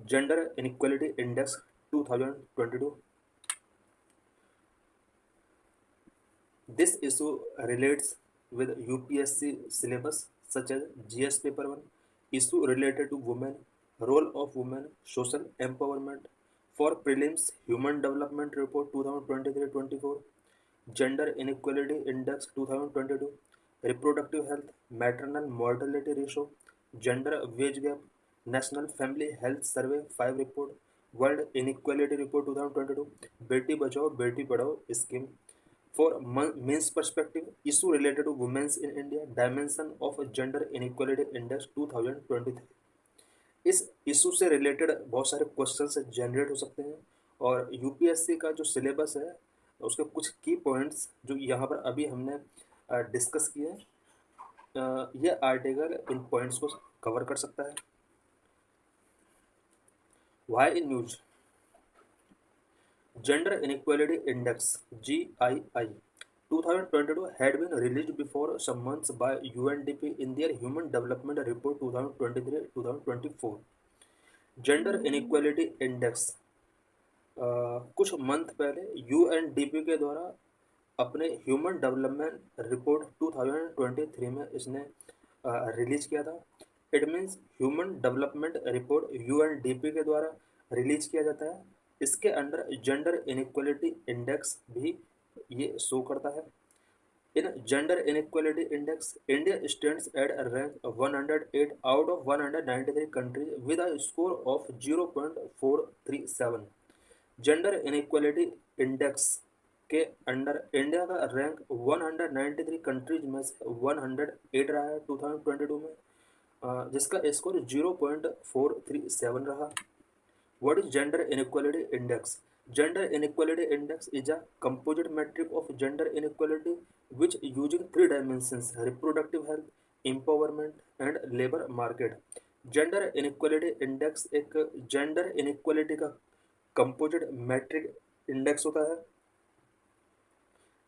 Gender inequality index 2022. This issue relates with UPSC syllabus such as GS paper 1, issue related to women, role of women, social empowerment, for prelims Human Development Report 2023-24, Gender Inequality Index 2022, Reproductive Health, Maternal Mortality Ratio, Gender Wage Gap, National Family Health Survey 5 report, World Inequality Report 2022, Beti Bachao Beti Padhao scheme. For men's perspective, issue related to women's in India, dimension of Gender Inequality Index 2023. इस issue से related बहुत सारे questions generate हो सकते हैं और UPSC का जो सिलेबस है उसके कुछ की पॉइंट्स जो यहाँ पर अभी हमने डिस्कस किए यह आर्टिकल इन पॉइंट्स को कवर कर सकता है. Why in news Gender Inequality Index (GII) 2022 had been released before some months by UNDP in their Human Development Report 2023-2024. Gender Inequality Index कुछ मंथ पहले UNDP के द्वारा अपने ह्यूमन डेवलपमेंट रिपोर्ट 2023 में इसने रिलीज किया था. It means human development report UNDP के द्वारा रिलीज किया जाता है. इसके अंडर जेंडर इनइक्वालिटी इंडेक्स भी ये शो करता है. In gender inequality index India stands at rank 108 out of 193 countries with a score of 0.437. Gender inequality index के अंडर इंडिया का रैंक 193 कंट्रीज में से 108 रहा है 2022 में, जिसका स्कोर 0.437 रहा. What is gender inequality index? Gender inequality index is a composite metric of gender inequality which using three dimensions: reproductive health, empowerment and labor market. Gender inequality index एक gender inequality का composite metric index होता है.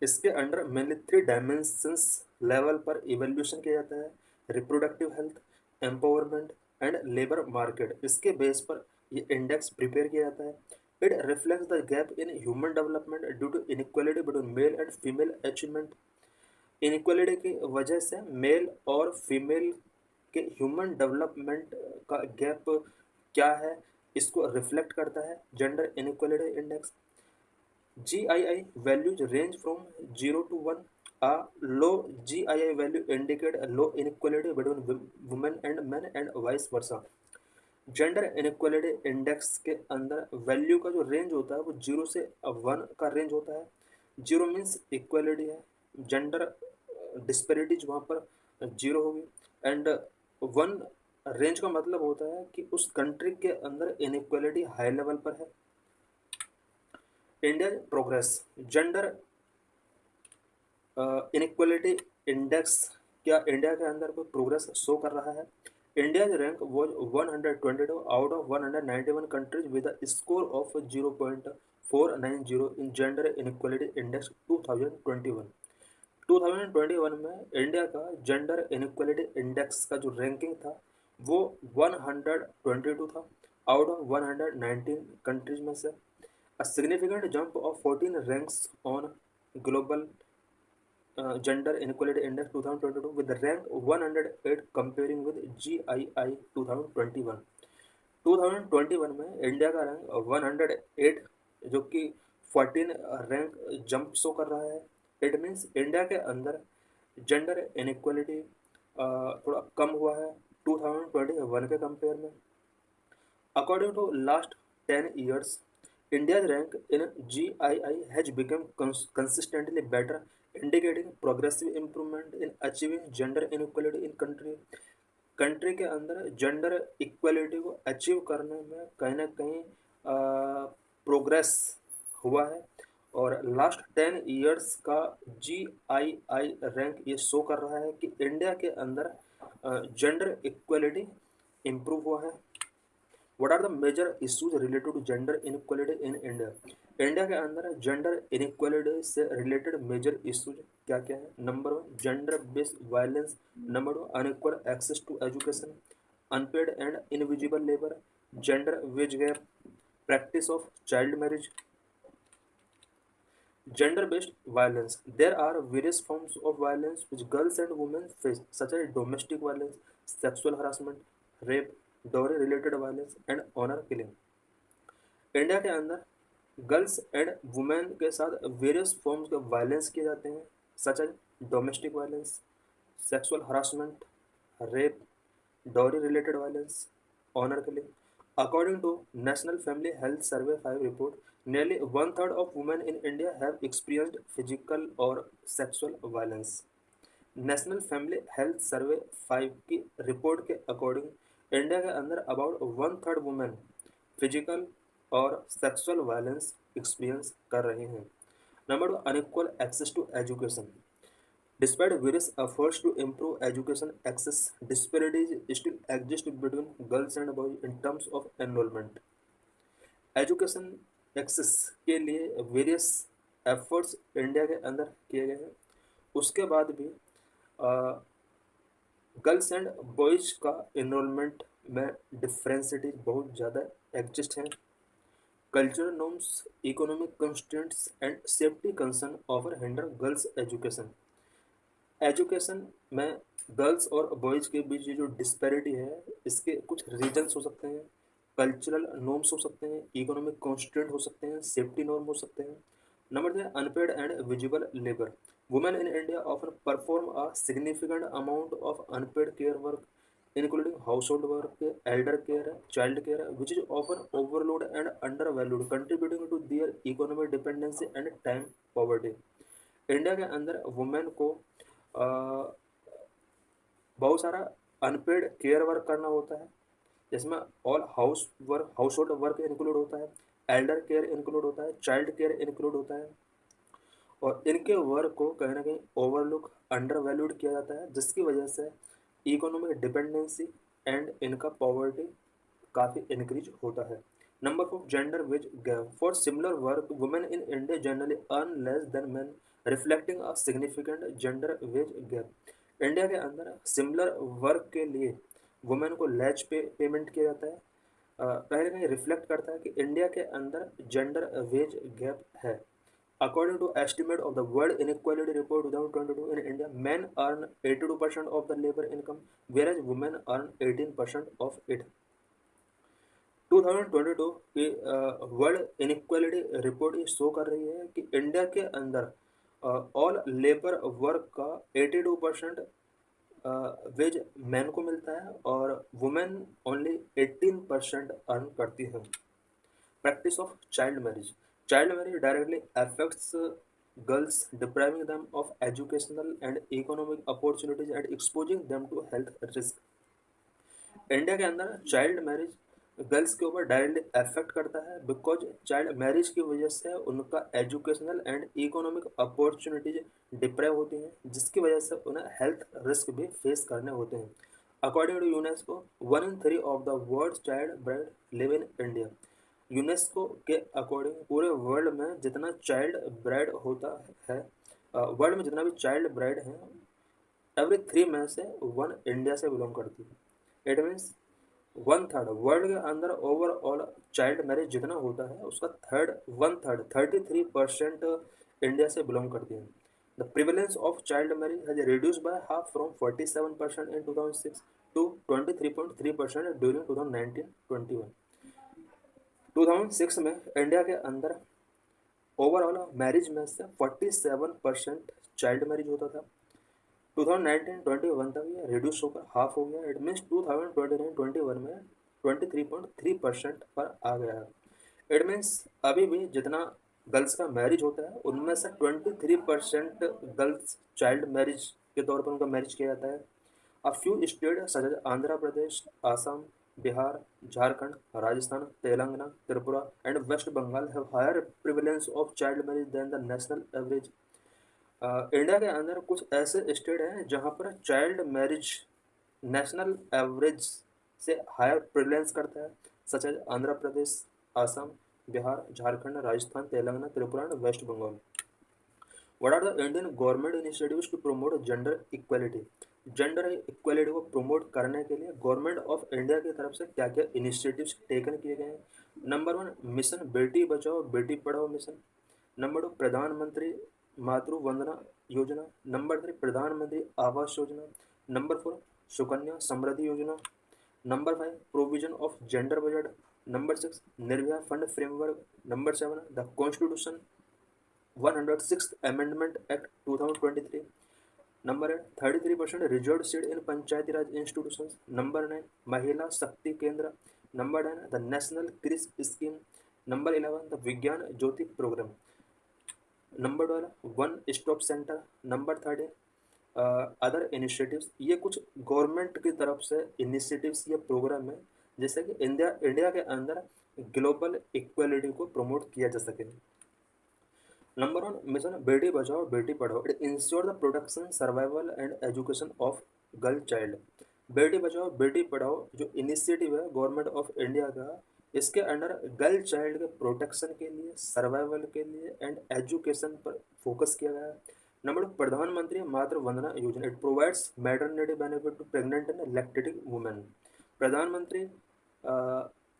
इसके under mainly three dimensions level पर evaluation किया जाता है: reproductive health, empowerment and labour market. इसके बेस पर ये इंडेक्स प्रिपेयर किया जाता है. It reflects the gap in human development due to inequality between male and female achievement. Inequality की वजह से मेल और फीमेल के ह्यूमन डेवलपमेंट का गैप क्या है इसको रिफ्लेक्ट करता है gender inequality index. GII values range from 0 to 1. A low GII value indicate a low inequality between women and men and vice versa. Gender inequality index के अंदर value का जो रेंज होता है वो 0 से 1 का रेंज होता है. 0 मीन्स इक्वालिटी है, जेंडर डिस्पेरिटीज वहाँ पर 0 होगी एंड 1 रेंज का मतलब होता है कि उस कंट्री के अंदर इनइक्वालिटी हाई लेवल पर है. India progress gender inequality index क्या इंडिया के अंदर कोई प्रोग्रेस शो कर रहा है? India rank was 122 out of 191 countries with a score of 0.490 in gender inequality index 2021. 2021 में इंडिया का जेंडर इनइक्वालिटी इंडेक्स का जो रैंकिंग था वो 122 था आउट ऑफ 119 कंट्रीज में से. A significant jump of 14 ranks on global gender inequality index 2022 with the rank 108 comparing with GII 2021. 2021 में इंडिया का रैंक 108 जो कि 14 रैंक जंप शो कर रहा है. इट मीन्स इंडिया के अंदर जेंडर इनइक्वालिटी थोड़ा कम हुआ है 2021 के कंपेयर में. According to last 10 years India's rank in GII has become consistently better, indicating progressive improvement in achieving gender inequality in country. Country के अंदर जेंडर इक्वलिटी को अचीव करने में कहीं ना कहीं प्रोग्रेस हुआ है और लास्ट 10 years का GII रैंक ये शो कर रहा है कि इंडिया के अंदर जेंडर इक्वलिटी इम्प्रूव हुआ है. What are the major issues related to gender inequality in India? India के अंदर जेंडर इनइक्वालिटी से रिलेटेड मेजर इश्यूज क्या क्या है? Number 1 gender based violence. Number 2 unequal access to education, unpaid and invisible labour, gender wage gap, practice of child marriage, gender-based violence. There are various forms of violence which girls and women face, such as domestic violence, sexual harassment, rape, dowry-related violence, and honor killing. India के अंदर girls and women के साथ various forms के violence किए जाते हैं, such as domestic violence, sexual harassment, rape, dowry related violence, honor killing. According to National Family Health Survey 5 report, nearly one third of women in India have experienced physical or sexual violence. National family health survey 5 की report के according India के अंदर about one third women physical और sexual violence experience कर रही हैं। Number 2, unequal access to education. Despite various efforts to improve education access, disparities still exist between girls and boys in terms of enrollment. Education access के लिए various efforts India के अंदर किए गए हैं, उसके बाद भी गर्ल्स एंड बॉयज़ का इनरोलमेंट में डिफरेंसिटीज बहुत ज़्यादा एग्जिस्ट हैं. Cultural norms, economic constraints and safety concern over hinder girls education. Education में गर्ल्स और बॉयज़ के बीच ये जो डिस्पैरिटी है, इसके कुछ रीजन्स हो सकते हैं. कल्चरल नॉर्म्स हो सकते हैं, इकोनॉमिक कॉन्स्टेंट हो सकते हैं, सेफ्टी नॉर्म हो सकते हैं. Number 3, unpaid and visible labour. Women in India often perform a significant amount of unpaid care work including household work, elder care, child care, which is often overlooked and undervalued, contributing to their economic dependency and time poverty. India के अंदर women को बहुत सारा unpaid care work करना होता है, जिसमें all house hold work include होता है, एल्डर केयर इंक्लूड होता है, चाइल्ड केयर इंक्लूड होता है, और इनके वर्क को कहीं ना कहीं ओवरलुक अंडर वैल्यूड किया जाता है, जिसकी वजह से इकोनॉमिक डिपेंडेंसी एंड इनका पॉवर्टी काफ़ी इंक्रीज होता है. Number 4, gender veg gap. For similar work women in India generally earn less than main, reflecting a significant gender veg gap. India के अंदर सिमिलर वर्क के लिए वुमेन को लेज पेमेंट किया जाता है, कहीं ना कहीं रिफ्लेक्ट करता है कि इंडिया के अंदर जेंडर वेज गैप है. According to estimate of the World Inequality Report 2022, in India, men earn 82% of the labor income, whereas women earn 18% of it. 2022 की वर्ल्ड इनइक्वालिटी रिपोर्ट ये शो कर रही है कि इंडिया के अंदर ऑल लेबर वर्क का 82% वेज मैन को मिलता है और वुमेन ओनली 18% अर्न करती है. Practice of child marriage. Child marriage directly affects girls, depriving them of educational and economic opportunities and exposing them to health risk. India के अंदर child marriage girls के ऊपर डायरेक्टली अफेक्ट करता है, because child marriage की वजह से उनका educational and economic opportunities deprive होती हैं, जिसकी वजह से उन्हें हेल्थ रिस्क भी फेस करने होते हैं. According to UNESCO, 1 in 3 of the world child bride live in India. UNESCO के अकॉर्डिंग पूरे वर्ल्ड में जितना चाइल्ड ब्राइड होता है, वर्ल्ड में जितना भी चाइल्ड ब्राइड है, एवरी 3 में से 1 इंडिया से बिलोंग करती है. It means one third world के अंदर ओवरऑल चाइल्ड मैरिज जितना होता है उसका वन थर्ड 33% इंडिया से बिलोंग करती है. The prevalence of child marriage has reduce by half from 47% in 2006 to 23.3% during 2019-21. 2006 में इंडिया के अंदर ओवरऑल मैरिज में से 47% चाइल्ड मैरिज होता था. 2019-21 तक ये रिड्यूस होकर हाफ हो गया. इट मीन्स 2029-21 में 23.3% पर आ गया है. इट मीन्स अभी भी जितना गर्ल्स का मैरिज होता है उनमें से 23% गर्ल्स चाइल्ड मैरिज के तौर पर उनका मैरिज किया जाता है. A few state such as Andhra Pradesh, Assam, Bihar, Jharkhand, Rajasthan, Telangana, Tripura and West Bengal have higher prevalence of child marriage than the national average. India के अंदर कुछ ऐसे स्टेट हैं जहाँ पर चाइल्ड मैरिज नेशनल एवरेज से हायर प्रिवेलेंस करता है, such as Andhra Pradesh, Assam, Bihar, Jharkhand, Rajasthan, Telangana, Tripura and West Bengal. What are the Indian government initiatives to promote gender equality? Gender equality को प्रमोट करने के लिए गवर्नमेंट ऑफ इंडिया की तरफ से क्या क्या इनिशिएटिव्स टेकन किए गए हैं? Number 1, mission Beti Bachao Beti Padhao mission. Number 2, प्रधानमंत्री मातृ वंदना योजना। नंबर 3, प्रधानमंत्री आवास योजना। Number 4, Sukanya Samriddhi Yojana. Number 5, provision of gender budget. Number 6, Nirbhaya fund framework. Number 7, the constitution 106th amendment act 2023। Number 8, 33% reserve seat in Panchayati Raj institution. Number 9, Mahila Shakti Kendra. Number 10, the national creche scheme. Number 11, the Vigyan Jyoti programme. Number 12, one stop centre. Number 13, other initiatives. ये कुछ government की तरफ से initiatives या programme है जैसे कि India के अंदर ग्लोबल इक्वलिटी को प्रमोट किया जा सके। Number 1, mission Beti Bachao Beti Padhao. It ensure the protection survival and education of girl child. Beti Bachao Beti Padhao जो इनिशिएटिव है गवर्नमेंट ऑफ इंडिया का, इसके अंडर गर्ल चाइल्ड के प्रोटेक्शन के लिए, सर्वाइवल के लिए एंड एजुकेशन पर फोकस किया गया है। नंबर 2, प्रधानमंत्री Matru Vandana Yojana. It provides maternity benefit to pregnant and lactating women. Pradhan Mantri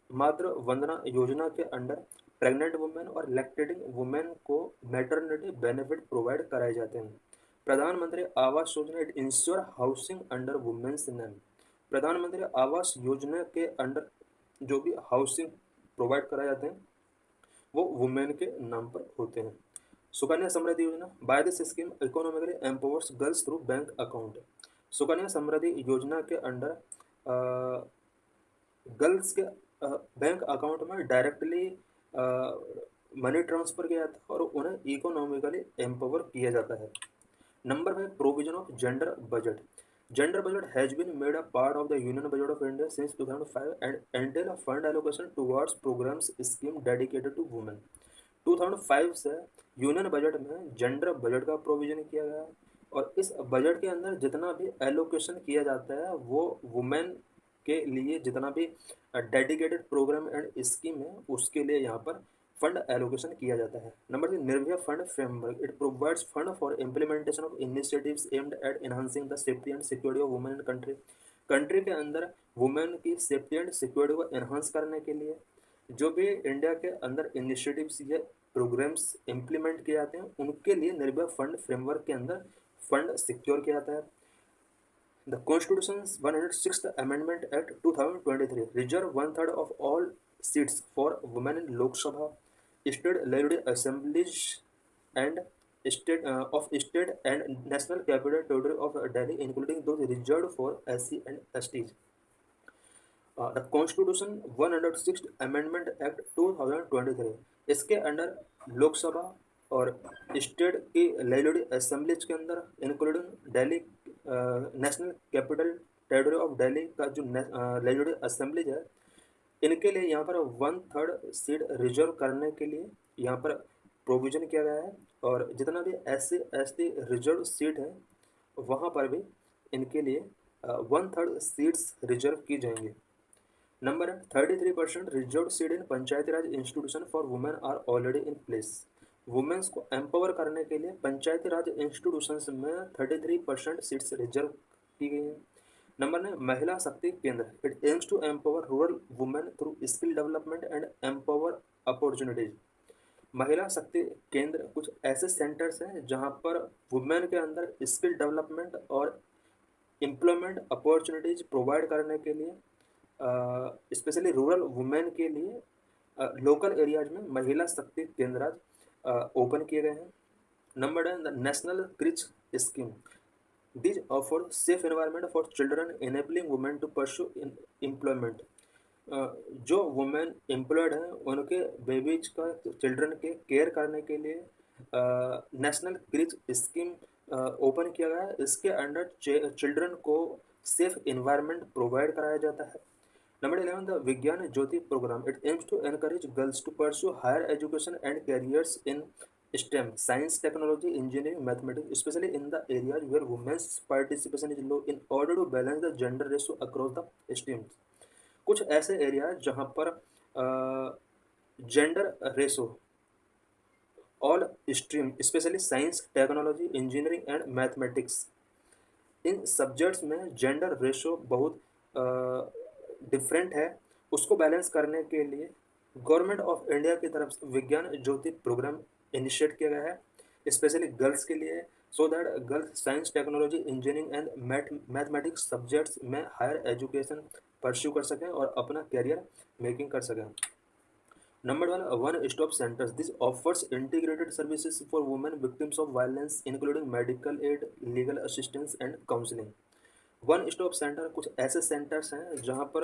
Matru Vandana Yojana के अंडर प्रेग्नेंट वुमेन और लैक्टेटिंग वुमेन को मैटरनिटी बेनिफिट प्रोवाइड कराए जाते हैं। Pradhan Mantri Awas Yojana. It ensure housing under women's name. Pradhan Mantri Awas योजना के अंडर जो भी हाउसिंग प्रोवाइड कराए जाते हैं वो वुमेन के नाम पर होते हैं। Sukanya Samriddhi Yojana. By this scheme economically empowers girls through bank account. Sukanya Samriddhi Yojana के अंडर गर्ल्स के बैंक अकाउंट में डायरेक्टली मनी ट्रांसफर किया जाता है और उन्हें इकोनॉमिकली एम्पावर किया जाता है। Number 5, provision of gender budget. Gender budget has been made a part of the union budget of India since 2005 and entail a fund allocation towards programmes scheme dedicated to women. 2005 से union budget में gender budget का provision किया गया है और इस budget के अंदर जितना भी एलोकेशन किया जाता है वो वुमेन के लिए जितना भी डेडिकेटेड प्रोग्राम एंड स्कीम है उसके लिए यहाँ पर फंड एलोकेशन किया जाता है। Number 3, Nirbhaya fund framework. It provides fund for implementation of initiatives aimed at enhancing the safety and security of women in country. Country के अंदर वुमेन की सेफ्टी एंड सिक्योरिटी को एनहांस करने के लिए जो भी इंडिया के अंदर इनिशिएटिव्स या प्रोग्राम्स इम्प्लीमेंट किए जाते हैं उनके लिए निर्भया फंड फ्रेमवर्क के अंदर फंड सिक्योर किया जाता है। The Constitution's 106th Amendment Act 2023 reserved one-third of all seats for women in Lok Sabha, state legislative assemblies, and state and national capital territory of Delhi, including those reserved for SC and STs. The Constitution 106th Amendment Act 2023 इसके under Lok Sabha और state की legislative assemblies के अंदर including Delhi national capital territory of Delhi का जो legislative assemblies है इनके लिए यहाँ पर 1/3 सीट रिजर्व करने के लिए यहाँ पर प्रोविज़न किया गया है और जितना भी SC/ST रिजर्व सीट है वहाँ पर भी इनके लिए 1/3 सीट्स रिजर्व की जाएंगी। Number 33% reserve seat in Panchayati Raj institution for women are already in place. Women's को एम्पावर करने के लिए पंचायती राज इंस्टीट्यूशंस में 33% सीट्स रिजर्व की गई हैं। Number 9, Mahila Shakti Kendra. It aims to empower rural women through skill development and empower opportunities. Mahila Shakti केंद्र कुछ ऐसे सेंटर्स हैं जहां पर वुमेन के अंदर स्किल डेवलपमेंट और एम्प्लॉयमेंट अपॉर्चुनिटीज प्रोवाइड करने के लिए स्पेशली रूरल वुमेन के लिए लोकल एरियाज में महिला शक्ति केंद्र ओपन किए गए हैं। Number 10, the national creche scheme. This offer safe environment for children enabling women to pursue employment. जो वुमेन एम्प्लॉयड हैं उनके बेबीज का चिल्ड्रन के केयर करने के लिए नेशनल क्रिच स्कीम ओपन किया गया है। इसके अंडर चिल्ड्रन को सेफ एनवायरनमेंट प्रोवाइड कराया जाता है। Number 11, the Vigyan Jyoti program. It aims to encourage girls to pursue higher education and careers in STEM, science, technology, engineering, mathematics, especially in the areas where women's participation is low, in order to balance the gender ratio across the streams. कुछ ऐसे area जहाँ पर gender ratio all stream specially science technology engineering and mathematics in subjects में gender ratio बहुत different है। उसको balance करने के लिए गवर्नमेंट ऑफ इंडिया की तरफ से विज्ञान ज्योति प्रोग्राम इनिशिएट किया गया है, स्पेशली गर्ल्स के लिए, so that girls science technology engineering and mathematics subjects में हायर एजुकेशन परस्यू कर सकें और अपना करियर मेकिंग कर सकें। Number one, one-stop centers. This offers integrated services for women victims of violence, including medical aid, legal assistance, and counseling. One stop centre कुछ ऐसे centres हैं जहां पर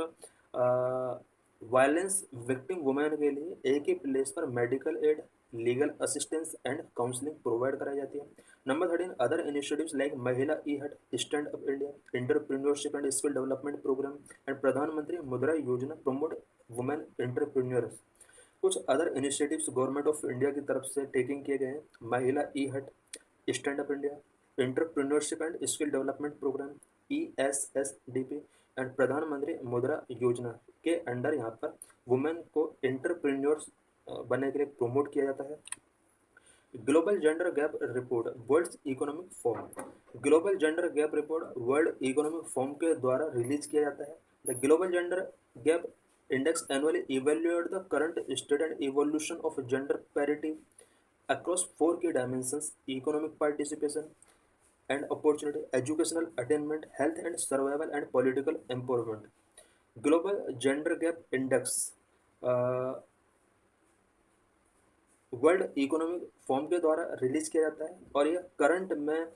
वायलेंस विक्टिम वुमेन के लिए एक ही प्लेस पर medical aid, legal assistance and counselling provide कराई जाती है। Number 13, other initiatives like Mahila e Haat, stand up India, entrepreneurship and skill development programme and Pradhan Mantri Mudra Yojana promote women entrepreneurs. कुछ other initiatives government of India की तरफ से टेकिंग किए गए हैं: Mahila e Haat, stand up India, entrepreneurship and skill development programme ESSDP and Pradhan Mantri Mudra योजना के under यहाँ पर वुमेन को एंटरप्रेन्योर्स बनने के लिए प्रमोट किया जाता है। Global gender gap report world Economic forum. Global gender gap report world Economic forum के द्वारा रिलीज किया जाता है। The global gender gap index annually evaluate the current state and evolution of gender parity across four key dimensions: economic participation and opportunity, educational attainment, health and survival, and political empowerment. Global Gender Gap Index world Economic forum के द्वारा release किया जाता है और यह current में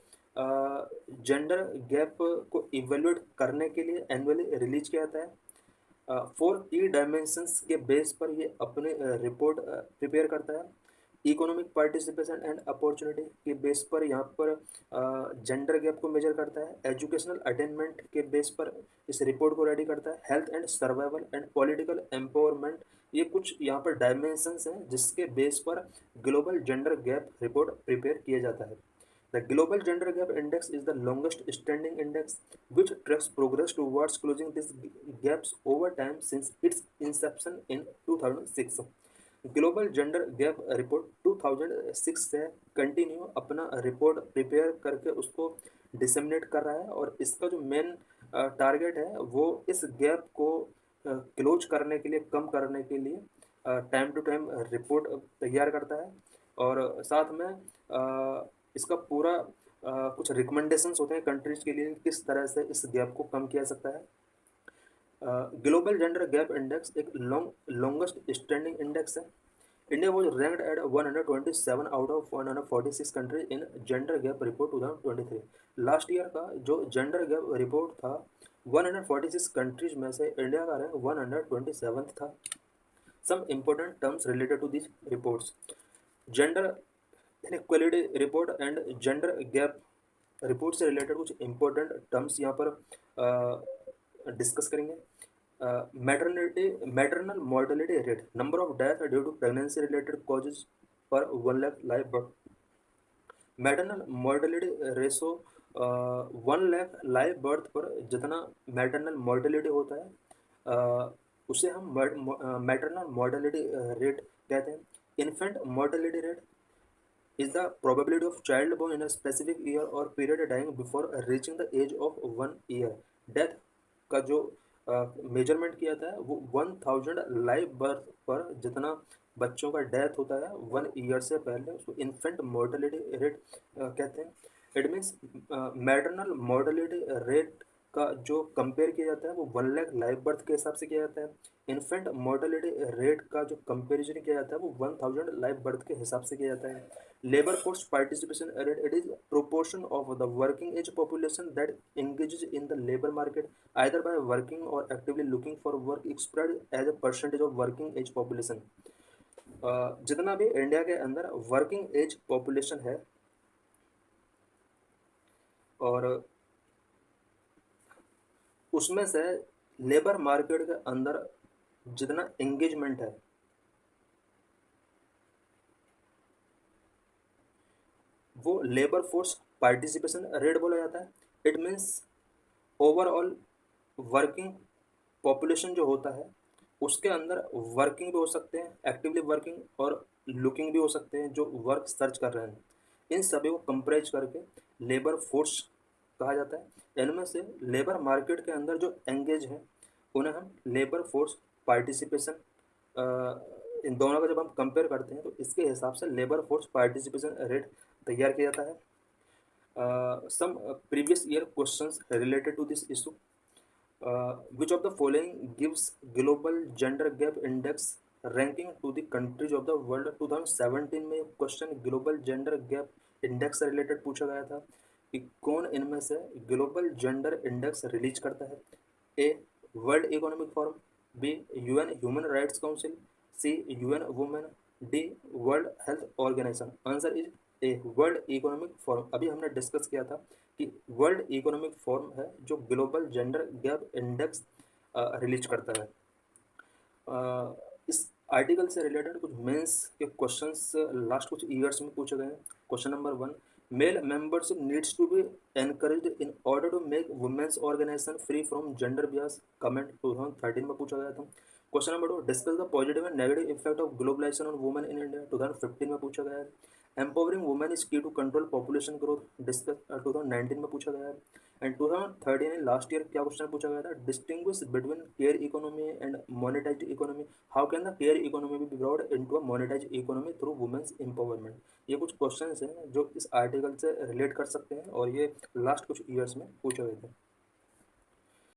gender gap को evaluate करने के लिए एनुअली रिलीज किया जाता है। फोर की डायमेंशंस के बेस पर ये अपने रिपोर्ट प्रिपेयर करता है। इकोनॉमिक पार्टिसिपेशन एंड अपॉर्चुनिटी के बेस पर यहाँ पर जेंडर गैप को मेजर करता है। एजुकेशनल अटेनमेंट के बेस पर इस रिपोर्ट को रेडी करता है। Health and survival and political empowerment, ये कुछ यहाँ पर डायमेंशंस हैं जिसके बेस पर global gender gap report prepare किया जाता है। The Global Gender Gap Index is the longest standing index which tracks progress towards closing these gaps over time since its inception in 2006. Global gender gap report 2006 से continue अपना report prepare करके उसको disseminate कर रहा है और इसका जो मेन टारगेट है वो इस गैप को क्लोज करने के लिए, कम करने के लिए टाइम टू टाइम रिपोर्ट तैयार करता है और साथ में इसका पूरा कुछ रिकमेंडेशंस होते हैं कंट्रीज के लिए किस तरह से इस गैप को कम किया सकता है। ग्लोबल जेंडर गैप इंडेक्स एक लॉन्गेस्ट स्टैंडिंग इंडेक्स है। India was ranked at 127 out of 146 country in gender gap report 2023। Last year का जो जेंडर गैप रिपोर्ट था 146 कंट्रीज में से इंडिया का रैंक 127 था। Some important terms related to this reports: gender inequality report and gender gap report से related कुछ important terms यहाँ पर डिस्कस करेंगे। Maternal mortality rate, number of death due to pregnancy related causes per 1 lakh live birth. Maternal mortality ratio 1 lakh live birth पर जितना maternal mortality होता है उसे हम मैटरनल मॉर्टेलिटी रेट कहते हैं। Infant mortality rate is the probability of child born in a specific year or period dying before reaching the age of 1 year. Death का जो मेजरमेंट किया था वो 1000 लाइव बर्थ पर जितना बच्चों का डेथ होता है 1 ईयर से पहले उसको इन्फेंट मोर्टेलिटी रेट कहते हैं। It means maternal mortality rate का जो कंपेयर किया जाता है वो 1 लाख लाइव बर्थ के हिसाब से किया जाता है। इन्फेंट मोर्टेलिटी रेट का जो कंपेरिजन किया जाता है वो 1000 लाइव बर्थ के हिसाब से किया जाता है। Labour force participation rate, it is proportion of the working age population that engages in the labor market either by working or actively looking for work expressed as a percentage of working age population। जितना भी India के अंदर working age population है और उसमें से labour market के अंदर जितना एंगेजमेंट है वो लेबर फोर्स पार्टिसिपेशन रेट बोला जाता है। It means overall working population जो होता है उसके अंदर वर्किंग भी हो सकते हैं, एक्टिवली वर्किंग, और लुकिंग भी हो सकते हैं जो वर्क सर्च कर रहे हैं। इन सभी को कंप्राइज करके लेबर फोर्स कहा जाता है। इनमें से लेबर मार्केट के अंदर जो एंगेज है उन्हें हम लेबर फोर्स पार्टिसिपेशन, इन दोनों का जब हम कंपेयर करते हैं तो इसके हिसाब से लेबर फोर्स पार्टिसिपेशन रेट तैयार किया जाता है। Some previous year questions related to this issue, which of the following gives global gender gap index ranking to the countries of the world? 2017 में question global gender gap index से related पूछा गया था कि कौन इनमें से ग्लोबल जेंडर इंडेक्स रिलीज करता है। A World Economic Forum, B UN Human Rights Council, C UN Women, D World Health Organization. Answer is A World Economic Forum. अभी हमने डिस्कस किया था कि वर्ल्ड इकोनॉमिक फोरम है जो global gender gap index release करता है। इस आर्टिकल से रिलेटेड कुछ मेंस के क्वेश्चंस लास्ट कुछ ईयर्स में पूछे गए हैं। Question number 1, male membership needs to be encouraged in order to make women's organization free from gender bias, comment 2013 में पूछा गया था। Question number 2, discuss the positive and negative effect of globalization on women in India, 2015 में पूछा गया है। Empowering women is key to control population growth, discuss 2019 में पूछा गया है। एंड 2013 लास्ट ईयर क्या क्वेश्चन पूछा गया था, distinguish between care economy and monetised economy, how can the care economy be broad into a monetised economy through women's empowerment. ये कुछ क्वेश्चंस हैं जो इस आर्टिकल से रिलेट कर सकते हैं और ये लास्ट कुछ ईयर्स में पूछे गए थे।